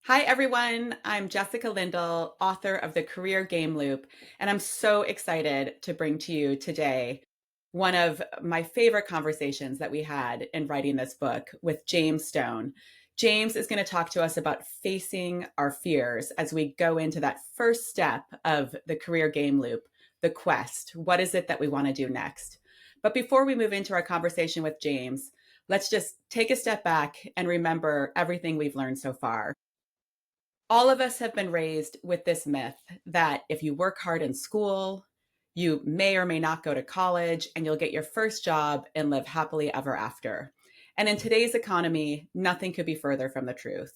Hi, everyone. I'm Jessica Lindl, author of The Career Game Loop, and I'm so excited to bring to you today one of my favorite conversations that we had in writing this book with James Stone. James is going to talk to us about facing our fears as we go into that first step of the career game loop, the quest. What is it that we want to do next? But before we move into our conversation with James, let's just take a step back and remember everything we've learned so far. All of us have been raised with this myth that if you work hard in school, you may or may not go to college and you'll get your first job and live happily ever after. And in today's economy, nothing could be further from the truth.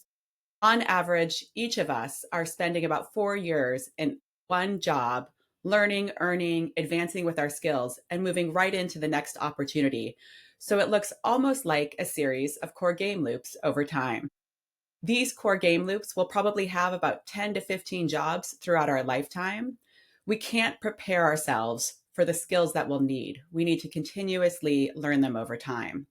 On average, each of us are spending about 4 years in one job, learning, earning, advancing with our skills, and moving right into the next opportunity. So it looks almost like a series of core game loops over time. These core game loops will probably have about 10 to 15 jobs throughout our lifetime. We can't prepare ourselves for the skills that we'll need. We need to continuously learn them over time.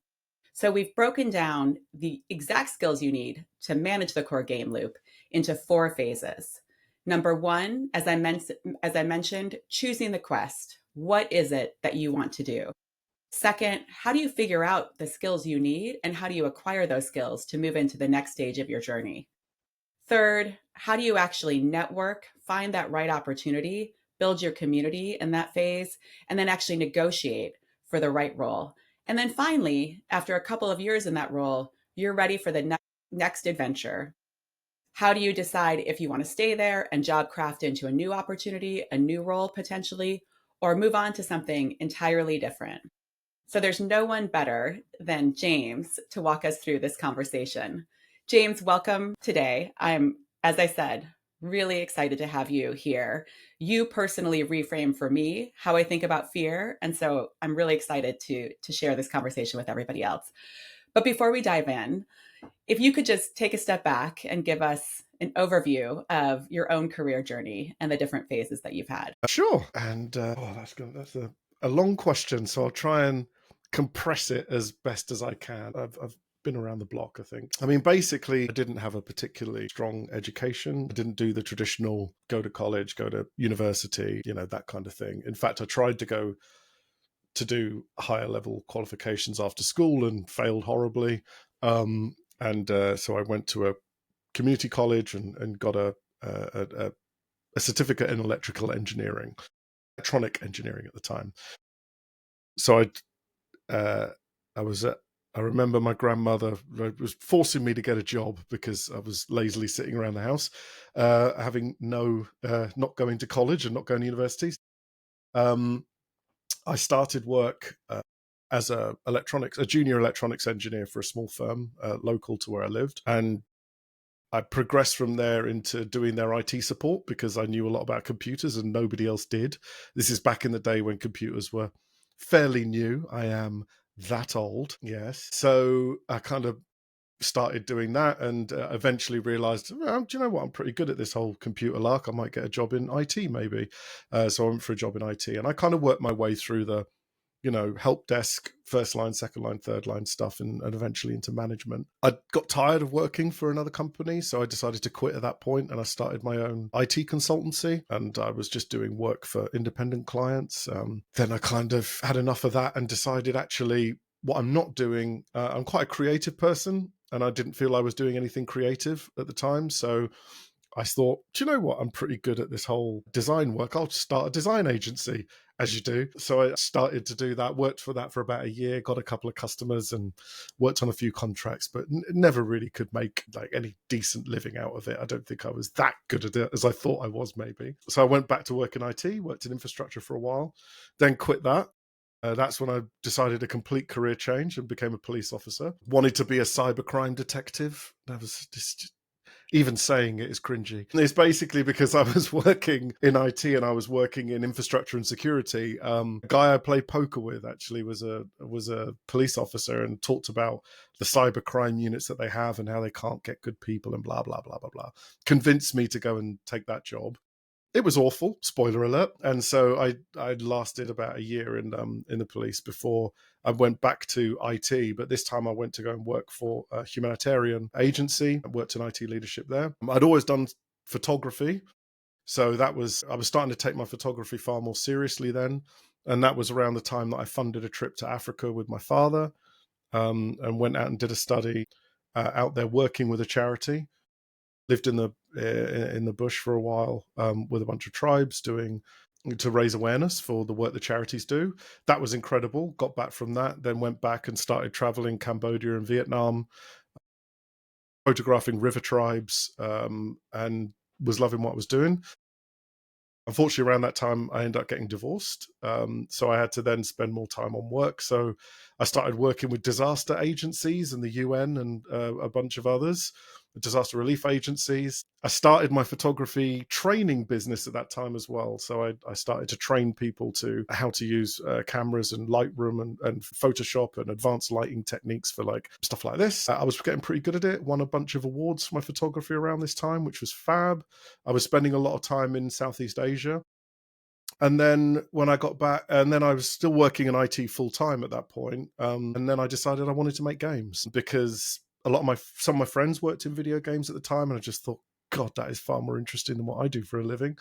So we've broken down the exact skills you need to manage the core game loop into 4 phases. Number one, as I mentioned, choosing the quest. What is it that you want to do? Second, how do you figure out the skills you need and how do you acquire those skills to move into the next stage of your journey? Third, how do you actually network, find that right opportunity, build your community in that phase, and then actually negotiate for the right role? And then finally, after a couple of years in that role, you're ready for the next adventure. How do you decide if you want to stay there and job craft into a new opportunity, a new role potentially, or move on to something entirely different? So there's no one better than James to walk us through this conversation. James, welcome today. I'm, as I said, really excited to have you here. You personally reframe for me how I think about fear. And so I'm really excited to share this conversation with everybody else. But before we dive in, if you could just take a step back and give us an overview of your own career journey and the different phases that you've had. Sure. And that's good. That's a long question, so I'll try and compress it as best as I can. I've been around the block, I think. I mean, basically, I didn't have a particularly strong education. I didn't do the traditional go to college, go to university, that kind of thing. In fact, I tried to go to do higher level qualifications after school and failed horribly. And so I went to a community college and got a certificate in electronic engineering at the time. So uh, I was at, I remember my grandmother was forcing me to get a job because I was lazily sitting around the house, having not going to college and not going to universities. Um, I started work as a junior electronics engineer for a small firm local to where I lived, and I progressed from there into doing their IT support because I knew a lot about computers and nobody else did. This is back in the day when computers were fairly new. I am that old, yes. So I kind of started doing that and eventually realized, well, do you know what? I'm pretty good at this whole computer lark. I might get a job in IT maybe. So I went for a job in IT and I kind of worked my way through the help desk, first line, second line, third line stuff, and eventually into management. I got tired of working for another company, so I decided to quit at that point, and I started my own IT consultancy, and I was just doing work for independent clients. Then I kind of had enough of that and decided actually what I'm not doing, I'm quite a creative person, and I didn't feel I was doing anything creative at the time, so I thought, do you know what? I'm pretty good at this whole design work. I'll just start a design agency, as you do. So I started to do that, worked for that for about a year, got a couple of customers and worked on a few contracts, but never really could make like any decent living out of it. I don't think I was that good at it as I thought I was maybe. So I went back to work in IT, worked in infrastructure for a while, then quit that. That's when I decided a complete career change and became a police officer. Wanted to be a cybercrime detective. That was just even saying it is cringy. It's basically because I was working in IT and I was working in infrastructure and security. A guy I played poker with actually was a police officer and talked about the cyber crime units that they have and how they can't get good people and blah blah blah blah blah. Convinced me to go and take that job. it was awful. Spoiler alert. And so I lasted about a year in the police before I went back to IT. But this time I went to go and work for a humanitarian agency. I worked in IT leadership there. I'd always done photography, so that was, I was starting to take my photography far more seriously then. And that was around the time that I funded a trip to Africa with my father, and went out and did a study out there working with a charity. Lived in the bush for a while, with a bunch of tribes doing to raise awareness for the work the charities do. That was incredible. Got back from that, then went back and started traveling Cambodia and Vietnam, photographing river tribes, and was loving what I was doing. Unfortunately, around that time, I ended up getting divorced. So I had to then spend more time on work. So I started working with disaster agencies and the UN and a bunch of others, disaster relief agencies. I started my photography training business at that time as well. So I started to train people to how to use cameras and Lightroom and Photoshop and advanced lighting techniques for like stuff like this. I was getting pretty good at it. Won a bunch of awards for my photography around this time, which was fab. I was spending a lot of time in Southeast Asia. And then when I got back, and then I was still working in IT full time at that point. And then I decided I wanted to make games because some of my friends worked in video games at the time, and I just thought, God, that is far more interesting than what I do for a living.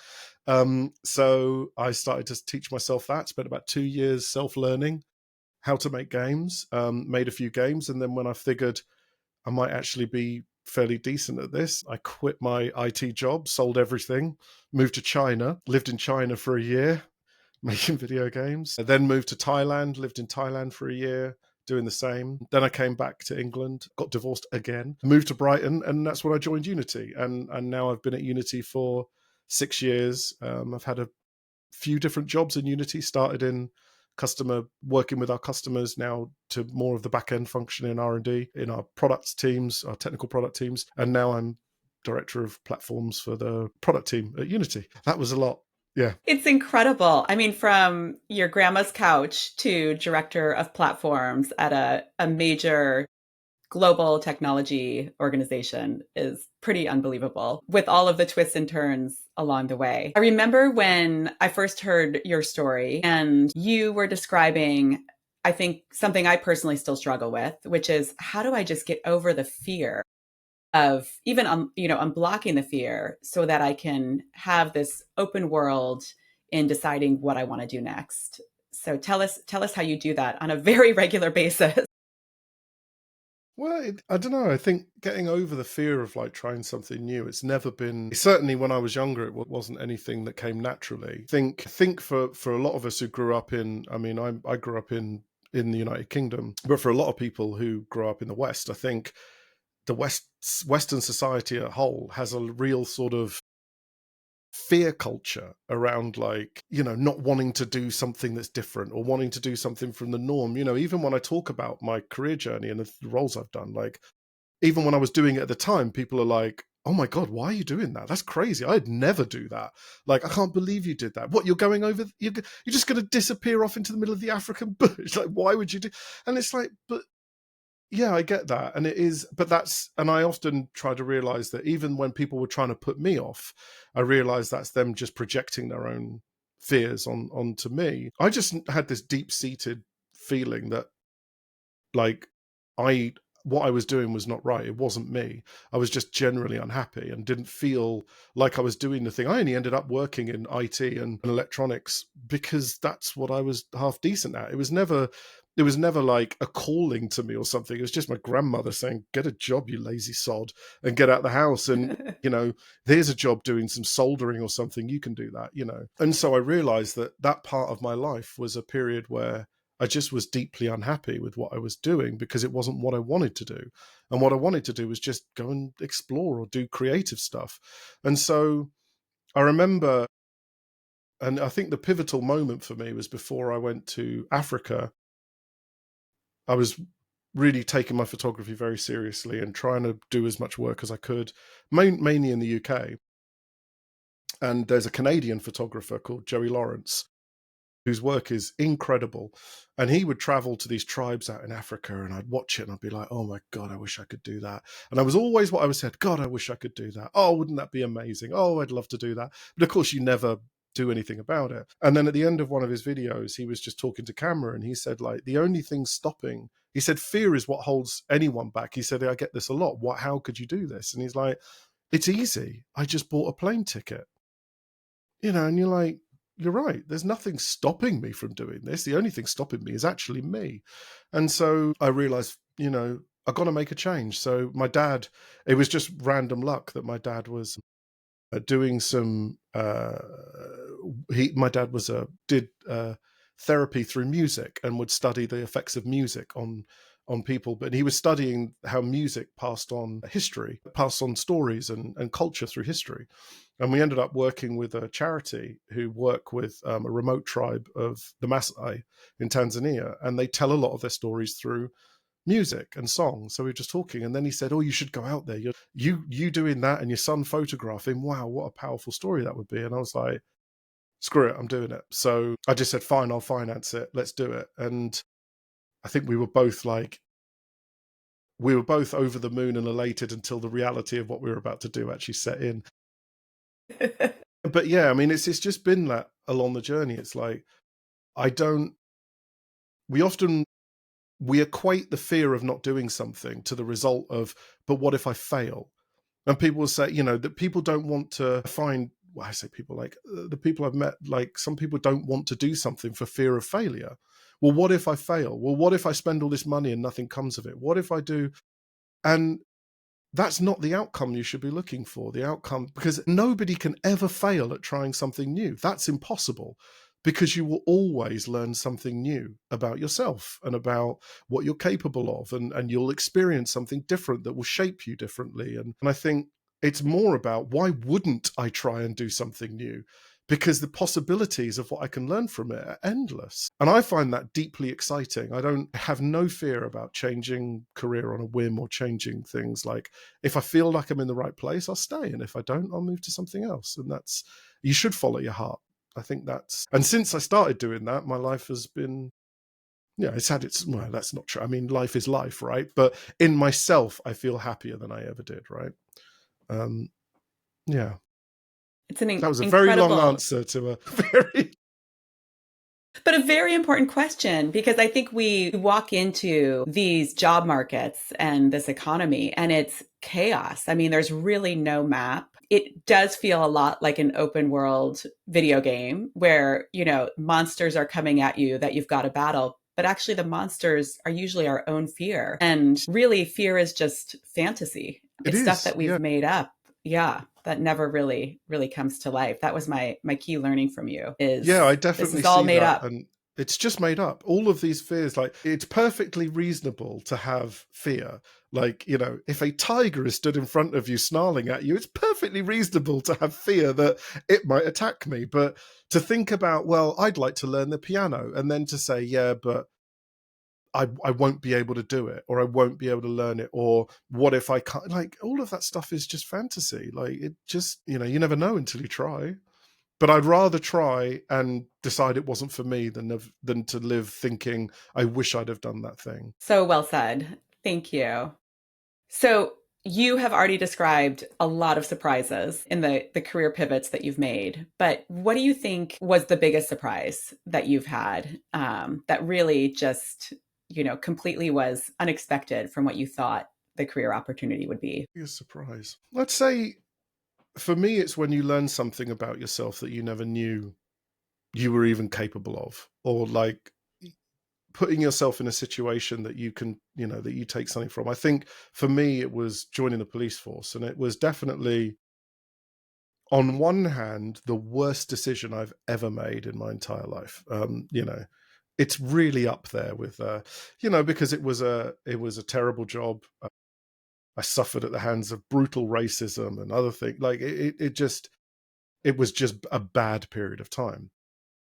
So I started to teach myself that. Spent about 2 years self-learning how to make games. Made a few games, and then when I figured I might actually be fairly decent at this, I quit my IT job, sold everything, moved to China, lived in China for a year, making video games. I then moved to Thailand, lived in Thailand for a year, doing the same. Then I came back to England, got divorced again, moved to Brighton, and that's when I joined Unity. And now I've been at Unity for 6 years. I've had a few different jobs in Unity, started in customer, working with our customers, now to more of the back end function in R&D in our products teams, our technical product teams, and now I'm director of platforms for the product team at Unity. That was a lot. Yeah. It's incredible. I mean, from your grandma's couch to director of platforms at a major global technology organization is pretty unbelievable with all of the twists and turns along the way. I remember when I first heard your story and you were describing, I think, something I personally still struggle with, which is how do I just get over the fear of even, unblocking the fear so that I can have this open world in deciding what I want to do next. So tell us how you do that on a very regular basis. Well, I don't know. I think getting over the fear of like trying something new, it's never been, certainly when I was younger, it wasn't anything that came naturally. I think for a lot of us who grew up in, I mean, I grew up in the United Kingdom, but for a lot of people who grow up in the West, I think the Western society at whole has a real sort of fear culture around, like, not wanting to do something that's different or wanting to do something from the norm. Even when I talk about my career journey and the roles I've done, like, even when I was doing it at the time, people are like, oh my God, why are you doing that? That's crazy. I'd never do that. Like, I can't believe you did that. What, you're going over, you're just going to disappear off into the middle of the African bush. Like, why would you do? And it's like, but yeah, I get that. And it is, but and I often try to realize that even when people were trying to put me off, I realized that's them just projecting their own fears onto me. I just had this deep seated feeling that, like, I what I was doing was not right. It wasn't me. I was just generally unhappy and didn't feel like I was doing the thing. I only ended up working in IT and electronics because that's what I was half decent at. It was never like a calling to me or something. It was just my grandmother saying, get a job, you lazy sod, and get out the house. And, there's a job doing some soldering or something. You can do that. And so I realized that that part of my life was a period where I just was deeply unhappy with what I was doing because it wasn't what I wanted to do. And what I wanted to do was just go and explore or do creative stuff. And so I remember, and I think the pivotal moment for me was before I went to Africa. I was really taking my photography very seriously and trying to do as much work as I could, mainly in the UK. And there's a Canadian photographer called Joey Lawrence. whose work is incredible. And he would travel to these tribes out in Africa, and I'd watch it and I'd be like, oh my God, I wish I could do that. And I was always what I was said, God, I wish I could do that. Oh, wouldn't that be amazing? Oh, I'd love to do that. But of course, you never do anything about it. And then at the end of one of his videos, he was just talking to camera and he said, like, the only thing stopping, he said, fear is what holds anyone back. He said, I get this a lot. How could you do this? And he's like, it's easy. I just bought a plane ticket. And you're like, you're right. There's nothing stopping me from doing this. The only thing stopping me is actually me. And so I realized, I've got to make a change. So my dad, it was just random luck that my dad was doing some, my dad was did therapy through music and would study the effects of music on people, but he was studying how music passed on history, passed on stories and culture through history. And we ended up working with a charity who work with a remote tribe of the Maasai in Tanzania, and they tell a lot of their stories through music and songs. So we were just talking, and then he said, oh, you should go out there. You doing that and your son photographing. Wow, what a powerful story that would be. And I was like, screw it, I'm doing it. So I just said, fine, I'll finance it. Let's do it. And I think we were both over the moon and elated until the reality of what we were about to do actually set in. But yeah, I mean, it's just been that along the journey. It's like, we equate the fear of not doing something to the result of, but what if I fail? And people will say, that people don't want to find, well, I say people, like the people I've met, like some people don't want to do something for fear of failure. Well, what if I fail? Well, what if I spend all this money and nothing comes of it? What if I do? And that's not the outcome you should be looking for. The outcome, because nobody can ever fail at trying something new. That's impossible, because you will always learn something new about yourself and about what you're capable of, and you'll experience something different that will shape you differently. And I think it's more about, why wouldn't I try and do something new? Because the possibilities of what I can learn from it are endless. And I find that deeply exciting. I have no fear about changing career on a whim or changing things. Like, if I feel like I'm in the right place, I'll stay. And if I don't, I'll move to something else. And you should follow your heart. I think and since I started doing that, my life has been, it's had well, that's not true. I mean, life is life, right? But in myself, I feel happier than I ever did, right? Yeah. It's an That was a very long incredible, answer to a very... but a very important question, because I think we walk into these job markets and this economy and it's chaos. I mean, there's really no map. It does feel a lot like an open world video game where, monsters are coming at you that you've got to battle. But actually, the monsters are usually our own fear. And really, fear is just fantasy. It It's stuff is, that yeah. we've made up. Yeah, that never really comes to life. That was my key learning from you, Yeah, I is this definitely is all see made that. up. And it's just made up. All of these fears, like, it's perfectly reasonable to have fear. Like, if a tiger is stood in front of you snarling at you, it's perfectly reasonable to have fear that it might attack me. But to think about, well, I'd like to learn the piano, and then to say, yeah, but I won't be able to do it, or I won't be able to learn it, or what if I can't? Like, all of that stuff is just fantasy. Like, it just, you never know until you try. But I'd rather try and decide it wasn't for me than to live thinking, I wish I'd have done that thing. So well said. Thank you. So you have already described a lot of surprises in the career pivots that you've made, but what do you think was the biggest surprise that you've had, that really just, completely was unexpected from what you thought the career opportunity would be? Be a surprise. I'd say for me, it's when you learn something about yourself that you never knew you were even capable of, or like putting yourself in a situation that you can, that you take something from. I think for me, it was joining the police force, and it was definitely, on one hand, the worst decision I've ever made in my entire life. It's really up there with, because it was a terrible job. I suffered at the hands of brutal racism and other things. Like, it was just a bad period of time.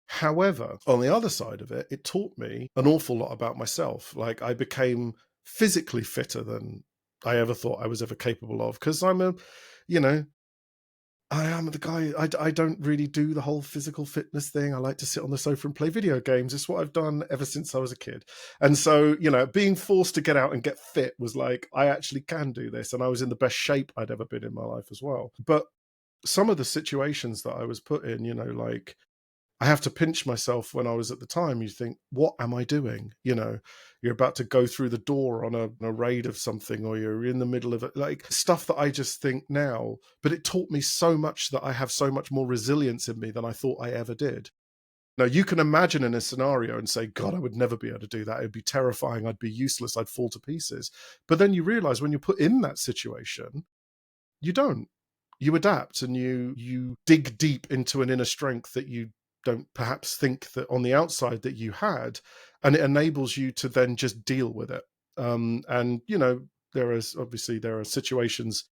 However, on the other side of it, it taught me an awful lot about myself. Like, I became physically fitter than I ever thought I was ever capable of, because you know, I am the guy. I don't really do the whole physical fitness thing. I like to sit on the sofa and play video games. It's what I've done ever since I was a kid. And so, being forced to get out and get fit was like, I actually can do this. And I was in the best shape I'd ever been in my life as well. But some of the situations that I was put in, like I have to pinch myself when I was at the time. You think, what am I doing? You're about to go through the door on a raid of something, or you're in the middle of it, like stuff that I just think now, but it taught me so much that I have so much more resilience in me than I thought I ever did. Now, you can imagine in a scenario and say, God, I would never be able to do that. It'd be terrifying. I'd be useless. I'd fall to pieces. But then you realize when you're put in that situation, you don't. You adapt and you dig deep into an inner strength that you don't perhaps think that on the outside that you had, and it enables you to then just deal with it. And there are situations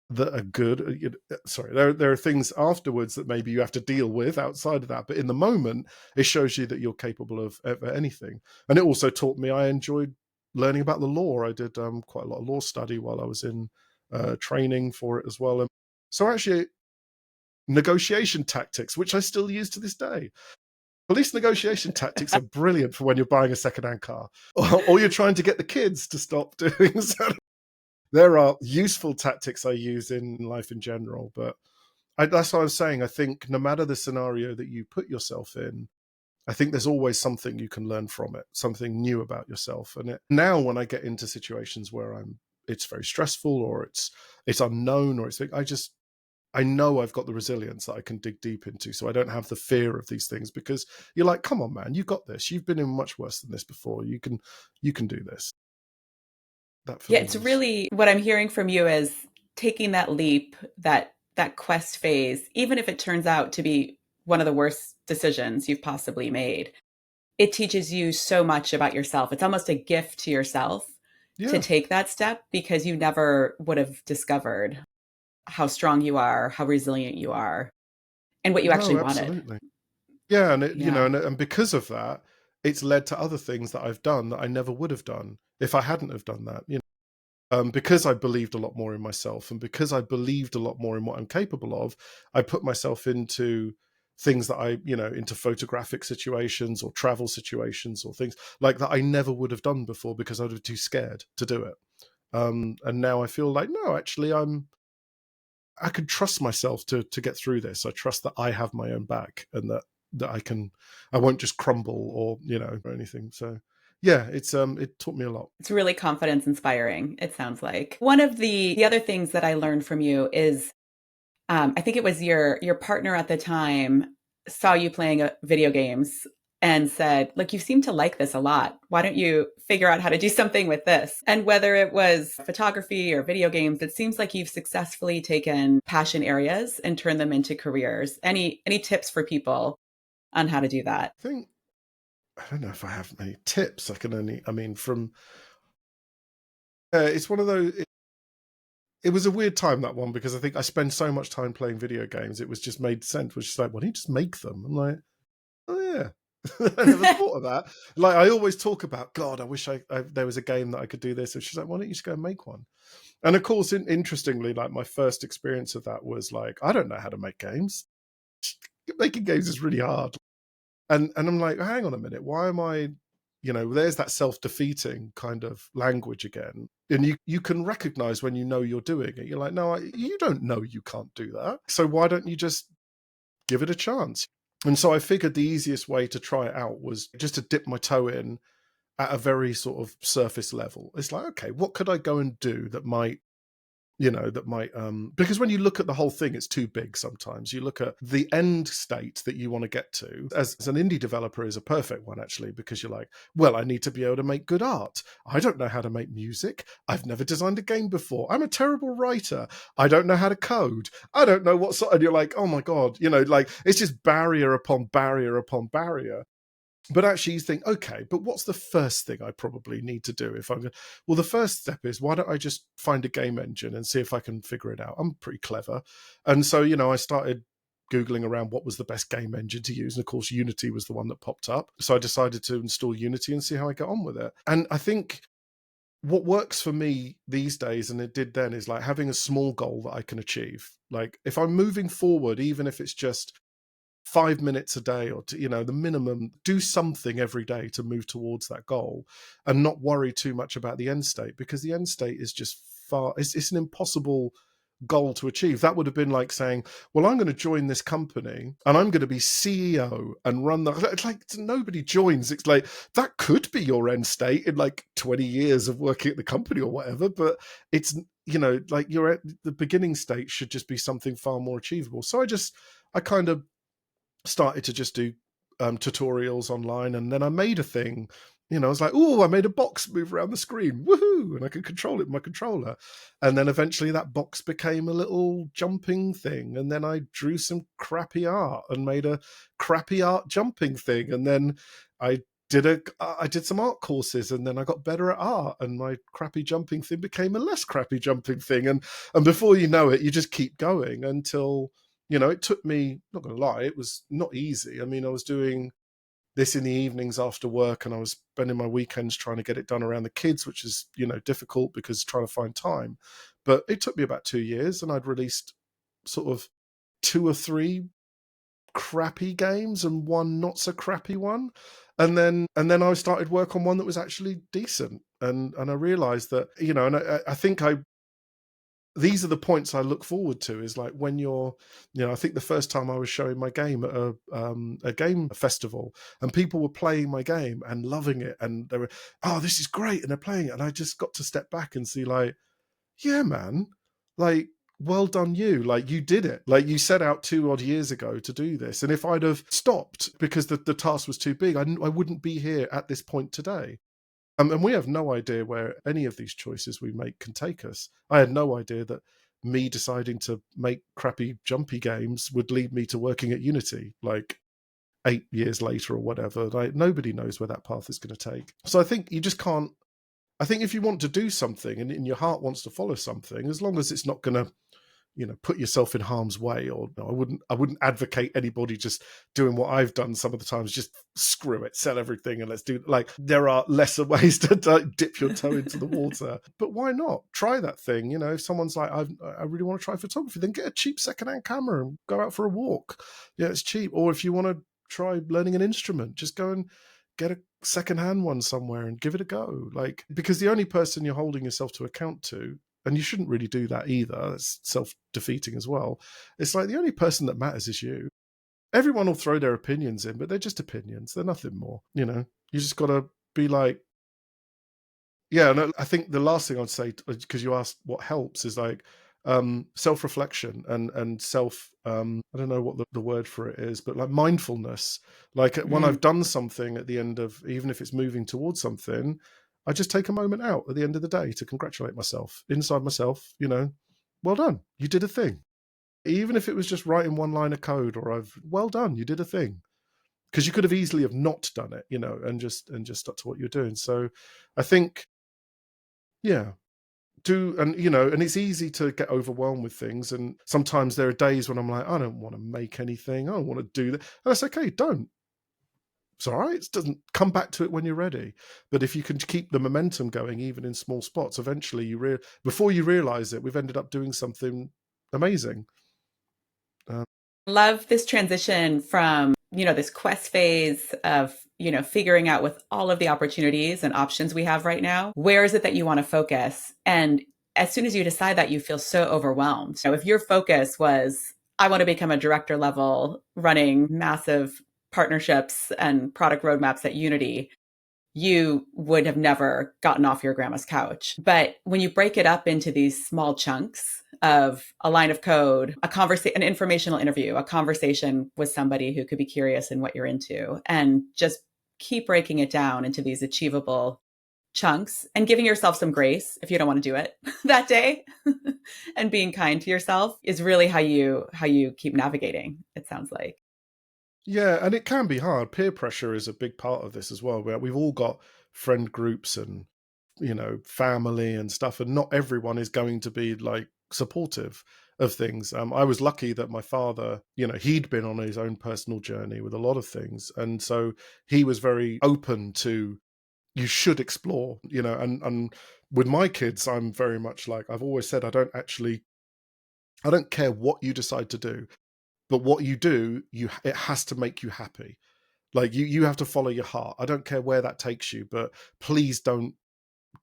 that are good. Sorry, there are things afterwards that maybe you have to deal with outside of that, but in the moment, it shows you that you're capable of anything. And it also taught me I enjoyed learning about the law. I did quite a lot of law study while I was in training for it as well. And so actually, negotiation tactics, which I still use to this day. Police negotiation tactics are brilliant for when you're buying a secondhand car, or you're trying to get the kids to stop doing so. There are useful tactics I use in life in general, but that's what I was saying. I think no matter the scenario that you put yourself in, I think there's always something you can learn from it, something new about yourself. And now when I get into situations where it's very stressful, or it's unknown, or I know I've got the resilience that I can dig deep into, so I don't have the fear of these things, because you're like, come on, man, you got this. You've been in much worse than this before. You can do this. That for Yeah, me it's was, really what I'm hearing from you is taking that leap, that quest phase, even if it turns out to be one of the worst decisions you've possibly made. It teaches you so much about yourself. It's almost a gift to yourself to yeah, take that step, because you never would have discovered how strong you are, how resilient you are, and what you actually no, wanted. absolutely. Yeah, and Yeah. and because of that, it's led to other things that I've done that I never would have done if I hadn't have done that. Because I believed a lot more in myself, and because I believed a lot more in what I'm capable of, I put myself into things that into photographic situations or travel situations or things like that I never would have done before because I was too scared to do it. And now I feel like, no, actually, I could trust myself to get through this. I trust that I have my own back, and that I won't just crumble or anything. So yeah, it taught me a lot. It's really confidence inspiring, it sounds like. One of the other things that I learned from you is I think it was your partner at the time saw you playing video games and said, "Look, you seem to like this a lot. Why don't you figure out how to do something with this?" And whether it was photography or video games, it seems like you've successfully taken passion areas and turned them into careers. Any tips for people on how to do that? I think I don't know if I have many tips. I mean, from it's one of those. It was a weird time, that one, because I think I spend so much time playing video games. It was just made sense. Which is like, why don't you just make them? I'm like, oh yeah. I never thought of that. Like, I always talk about, God, I wish there was a game that I could do this. And she's like, why don't you just go and make one? And of course, interestingly, like my first experience of that was like, I don't know how to make games. Making games is really hard. And I'm like, hang on a minute, why am I, there's that self-defeating kind of language again. And you can recognize when you know you're doing it. You're like, no, you don't know you can't do that. So why don't you just give it a chance? And so I figured the easiest way to try it out was just to dip my toe in at a very sort of surface level. It's like, okay, what could I go and do that might because when you look at the whole thing, it's too big. Sometimes you look at the end state that you want to get to. As an indie developer is a perfect one, actually, because you're like, well, I need to be able to make good art. I don't know how to make music. I've never designed a game before. I'm a terrible writer. I don't know how to code. I don't know what sort. And you're like, oh my God, like it's just barrier upon barrier upon barrier. But actually you think, okay, but what's the first thing I probably need to do if I'm going? Well, the first step is, why don't I just find a game engine and see if I can figure it out? I'm pretty clever. And so, I started Googling around what was the best game engine to use. And of course, Unity was the one that popped up. So I decided to install Unity and see how I get on with it. And I think what works for me these days, and it did then, is like having a small goal that I can achieve. Like if I'm moving forward, even if it's just 5 minutes a day, or to, the minimum, do something every day to move towards that goal, and not worry too much about the end state, because the end state is just it's an impossible goal to achieve. That would have been like saying, well, I'm going to join this company and I'm going to be CEO and run the, it's like nobody joins. It's like that could be your end state in like 20 years of working at the company or whatever, but it's, like you're at the beginning state should just be something far more achievable. So I kind of started to just do tutorials online, and then I made a thing. I was like, oh, I made a box move around the screen, woohoo, and I could control it with my controller. And then eventually that box became a little jumping thing, and then I drew some crappy art and made a crappy art jumping thing, and then I I did some art courses, and then I got better at art, and my crappy jumping thing became a less crappy jumping thing, and before you know it, you just keep going until it took me, not going to lie, it was not easy. I mean, I was doing this in the evenings after work, and I was spending my weekends trying to get it done around the kids, which is, difficult because trying to find time. But it took me about 2 years, and I'd released sort of two or three crappy games and one not so crappy one. And then I started work on one that was actually decent. And I realized that, and I think these are the points I look forward to, is like when you're, I think the first time I was showing my game at a game festival, and people were playing my game and loving it, and they were, oh, this is great, and they're playing it, and I just got to step back and see, like, yeah, man, like, well done you, like you did it, like you set out 2 odd years ago to do this, and if I'd have stopped because the task was too big, I wouldn't be here at this point today. And we have no idea where any of these choices we make can take us. I had no idea that me deciding to make crappy jumpy games would lead me to working at Unity like 8 years later or whatever. Like nobody knows where that path is going to take. So I think you just can't. I think if you want to do something and in your heart wants to follow something, as long as it's not going to put yourself in harm's way, or no, I wouldn't advocate anybody just doing what I've done some of the times, just screw it, sell everything and let's do, like, there are lesser ways to dip your toe into the water. But why not try that thing? If someone's like, I really want to try photography, then get a cheap secondhand camera and go out for a walk. Yeah, it's cheap. Or if you want to try learning an instrument, just go and get a secondhand one somewhere and give it a go. Like, because the only person you're holding yourself to account to, and you shouldn't really do that either, it's self-defeating as well, it's like the only person that matters is you. Everyone will throw their opinions in, but they're just opinions, they're nothing more. You just got to be like, yeah. And I think the last thing I'd say, because you asked what helps, is like self-reflection and self I don't know what the word for it is, but like mindfulness. Like when I've done something, at the end of, even if it's moving towards something, I just take a moment out at the end of the day to congratulate myself, inside myself, well done, you did a thing. Even if it was just writing one line of code, or well done, you did a thing. Because you could have easily have not done it, and just stuck to what you're doing. So I think, yeah, and it's easy to get overwhelmed with things, and sometimes there are days when I'm like, I don't want to make anything, I don't want to do that, and that's okay, don't. It's all right, it doesn't, come back to it when you're ready. But if you can keep the momentum going, even in small spots, eventually before you realize it, we've ended up doing something amazing. Love this transition from, this quest phase of, figuring out, with all of the opportunities and options we have right now, where is it that you want to focus? And as soon as you decide that, you feel so overwhelmed. So if your focus was, I want to become a director level running massive partnerships and product roadmaps at Unity, you would have never gotten off your grandma's couch. But when you break it up into these small chunks of a line of code, an informational interview, a conversation with somebody who could be curious in what you're into, and just keep breaking it down into these achievable chunks, and giving yourself some grace if you don't want to do it that day, and being kind to yourself, is really how you keep navigating, it sounds like. Yeah, and it can be hard. Peer pressure is a big part of this as well, where we've all got friend groups and, family and stuff, and not everyone is going to be like supportive of things. I was lucky that my father, he'd been on his own personal journey with a lot of things, and so he was very open to, you should explore, and With my kids, I'm very much like, I've always said, I don't care what you decide to do, but what you do, it has to make you happy. Like you have to follow your heart. I don't care where that takes you, but please don't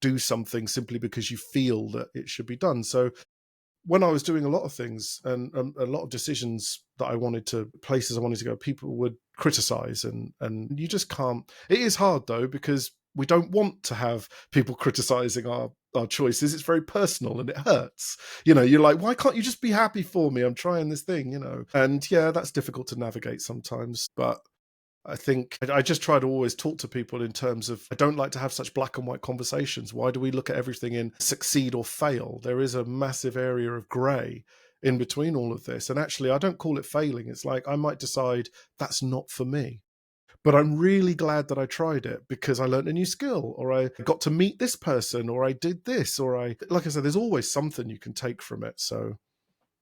do something simply because you feel that it should be done. So when I was doing a lot of things and a lot of decisions that I wanted to, places I wanted to go, people would criticize, and you just can't. It is hard though, because we don't want to have people criticizing our choices. It's very personal and it hurts. You're like, why can't you just be happy for me? I'm trying this thing. And yeah, that's difficult to navigate sometimes, but I think I just try to always talk to people in terms of, I don't like to have such black and white conversations. Why do we look at everything in succeed or fail? There is a massive area of grey in between all of this. And actually, I don't call it failing. It's like, I might decide that's not for me. But I'm really glad that I tried it because I learned a new skill, or I got to meet this person, or I did this, like I said, there's always something you can take from it. So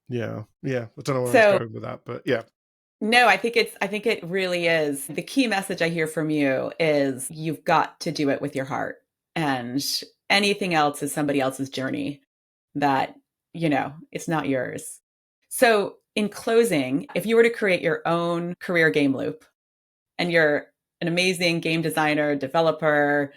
yeah. I don't know where I was So going with that, but yeah. no, I think it really is. The key message I hear from you is you've got to do it with your heart. And anything else is somebody else's journey that, it's not yours. So, in closing, if you were to create your own career game loop, and you're an amazing game designer, developer,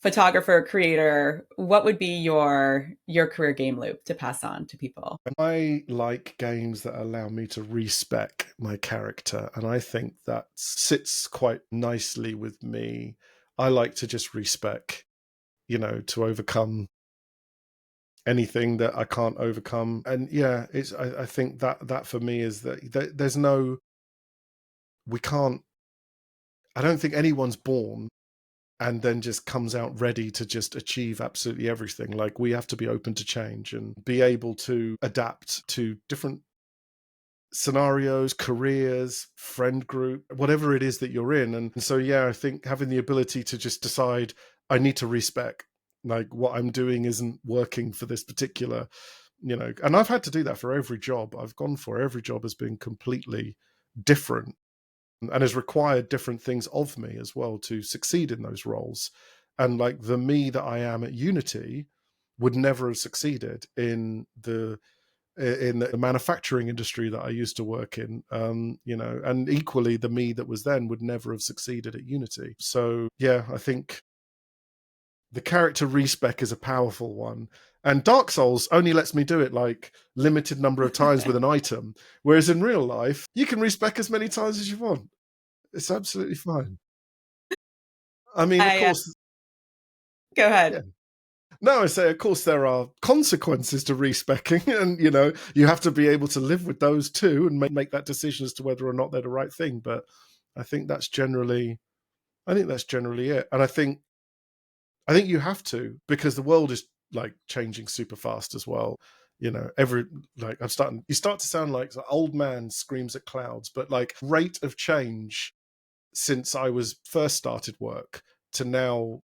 photographer, creator, what would be your career game loop to pass on to people? I like games that allow me to respec my character, and I think that sits quite nicely with me. I like to just respec, to overcome anything that I can't overcome. And yeah, I think that for me is that there's no, we can't, I don't think anyone's born and then just comes out ready to just achieve absolutely everything. Like, we have to be open to change and be able to adapt to different scenarios, careers, friend group, whatever it is that you're in. And so, yeah, I think having the ability to just decide, I need to respec, like what I'm doing isn't working for this particular, and I've had to do that for every job I've gone for. Every job has been completely different and has required different things of me as well to succeed in those roles. And like, the me that I am at Unity would never have succeeded in the manufacturing industry that I used to work in, and equally the me that was then would never have succeeded at Unity. So yeah, I think the character respec is a powerful one. And Dark Souls only lets me do it like limited number of times with an item, whereas in real life, you can respec as many times as you want. It's absolutely fine. I mean, of I course, Go yeah. ahead. No, I say, of course, there are consequences to respecking, and you have to be able to live with those too, and make that decision as to whether or not they're the right thing. But I think that's generally, it. And I think you have to, because the world is like changing super fast as well. Every, like, you start to sound like the old man screams at clouds, but like, rate of change since I was first started work to now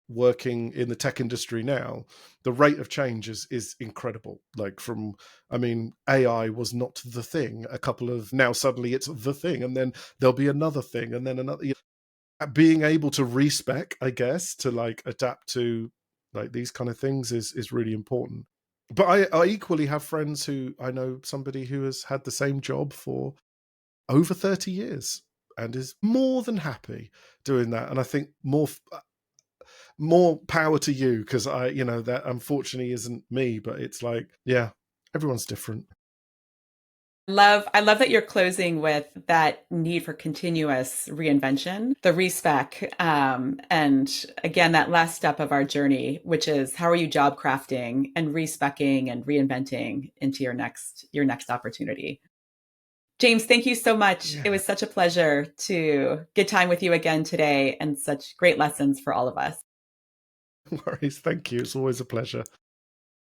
working in the tech industry now, the rate of change is incredible. Like, from, I mean, AI was not the thing a couple of, now suddenly it's the thing, and then there'll be another thing, and then another. Being able to respec, I guess, to like adapt to like these kind of things is really important. But I equally have friends who, I know somebody who has had the same job for over 30 years and is more than happy doing that. And I think more power to you, because that unfortunately isn't me. But it's like, yeah, everyone's different. I love that you're closing with that need for continuous reinvention, the respec, and again, that last step of our journey, which is how are you job crafting and respecing and reinventing into your next opportunity. James, thank you so much. It Yeah. was such a pleasure to get time with you again today, and such great lessons for all of us. No worries. Thank you. It's always a pleasure.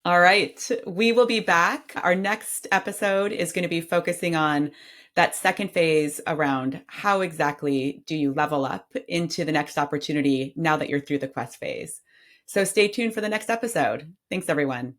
All right. We will be back. Our next episode is going to be focusing on that second phase around how exactly do you level up into the next opportunity now that you're through the quest phase. So stay tuned for the next episode. Thanks, everyone.